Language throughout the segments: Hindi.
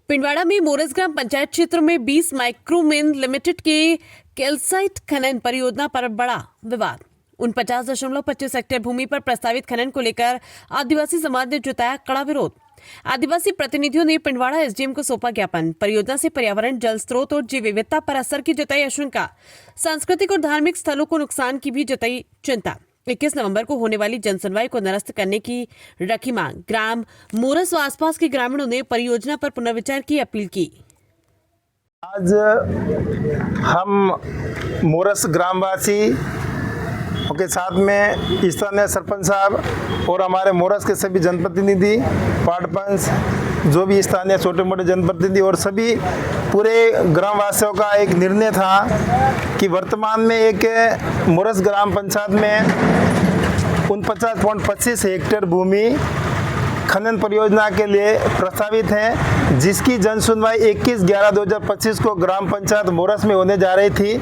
पिंडवाड़ा में मोरस ग्राम पंचायत क्षेत्र में 20 माइक्रोमेन लिमिटेड के कैल्साइट खनन परियोजना पर बड़ा विवाद। 49.25 हेक्टेयर भूमि पर प्रस्तावित खनन को लेकर आदिवासी समाज ने जताया कड़ा विरोध। आदिवासी प्रतिनिधियों ने पिंडवाड़ा एसडीएम को सौंपा ज्ञापन। परियोजना से पर्यावरण, जल स्रोत और जैव विविधता पर असर की जताई आशंका। सांस्कृतिक और धार्मिक स्थलों को नुकसान की भी जताई चिंता। 21 नवंबर को होने वाली जनसुनवाई को निरस्त करने की रखी मांग। ग्राम मोरस व आसपास के ग्रामीणों ने परियोजना पर पुनर्विचार की अपील की। आज हम मोरस ग्रामवासी के साथ में स्थानीय सरपंच साहब और हमारे मोरस के सभी जनप्रतिनिधि, वार्ड पंच, जो भी स्थानीय छोटे मोटे जनप्रतिनिधि और सभी पूरे ग्रामवासियों का एक निर्णय था कि वर्तमान में एक मोरस ग्राम पंचायत में 49.25 हेक्टेयर भूमि खनन परियोजना के लिए प्रस्तावित है, जिसकी जनसुनवाई 21/11/2025 को ग्राम पंचायत मोरस में होने जा रही थी।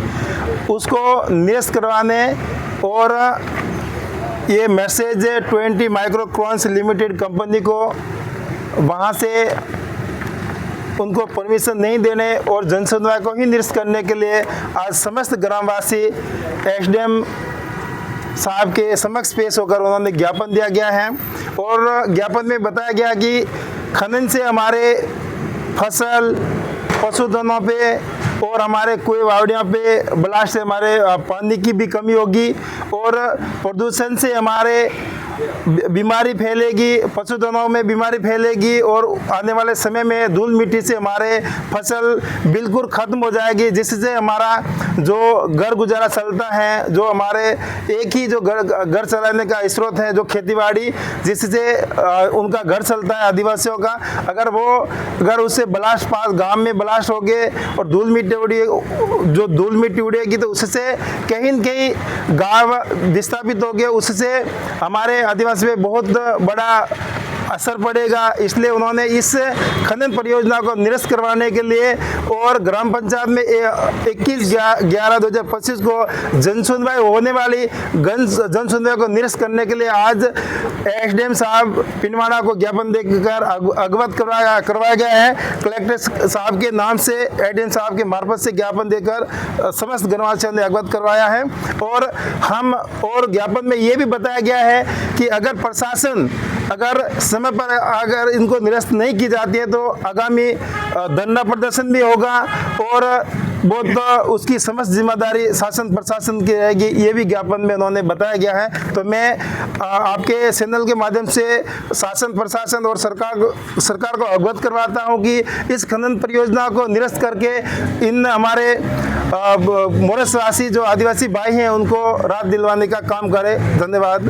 उसको निरस्त करवाने और ये मैसेज 20 माइक्रोक्रॉन्स लिमिटेड कंपनी को वहाँ से उनको परमिशन नहीं देने और जनसुनवाई को ही निरस्त करने के लिए आज समस्त ग्रामवासी एसडीएम साहब के समक्ष पेश होकर उन्होंने ज्ञापन दिया गया है। और ज्ञापन में बताया गया कि खनन से हमारे फसल, पशुधनों पे और हमारे कुएं वावड़ियों पे ब्लास्ट से हमारे पानी की भी कमी होगी और प्रदूषण से हमारे बीमारी फैलेगी, पशुधनों में बीमारी फैलेगी और आने वाले समय में धूल मिट्टी से हमारे फसल बिल्कुल ख़त्म हो जाएगी, जिससे हमारा जो घर गुजारा चलता है, जो हमारे एक ही जो घर चलाने का स्रोत है, जो खेतीबाड़ी, जिससे उनका घर चलता है आदिवासियों का, अगर उससे ब्लास्ट पास गांव में ब्लास्ट हो गए और धूल मिट्टी उड़ेगी तो उससे कहीं न कहीं गांव विस्थापित हो गए, उससे हमारे आदिवासी में बहुत बड़ा असर पड़ेगा। इसलिए उन्होंने इस खनन परियोजना को निरस्त करवाने के लिए और ग्राम पंचायत में 21/11/2025 को जनसुनवाई होने वाली जनसुनवाई को निरस्त करने के लिए आज एसडीएम साहब पिंडवाड़ा को ज्ञापन देकर अवगत करवाया गया है। कलेक्टर साहब के नाम से एसडीएम साहब के मार्फत से ज्ञापन देकर समस्त ग्रामवासियों ने अवगत करवाया है। और ज्ञापन में ये भी बताया गया है कि अगर प्रशासन समय पर अगर इनको निरस्त नहीं की जाती है तो आगामी धरना प्रदर्शन भी होगा और बहुत उसकी समस्त जिम्मेदारी शासन प्रशासन की रहेगी, ये भी ज्ञापन में उन्होंने बताया गया है। तो मैं आपके चैनल के माध्यम से शासन प्रशासन और सरकार को अवगत करवाता हूं कि इस खनन परियोजना को निरस्त करके इन हमारे मोरसवासी जो आदिवासी भाई हैं उनको राहत दिलवाने का काम करें। धन्यवाद।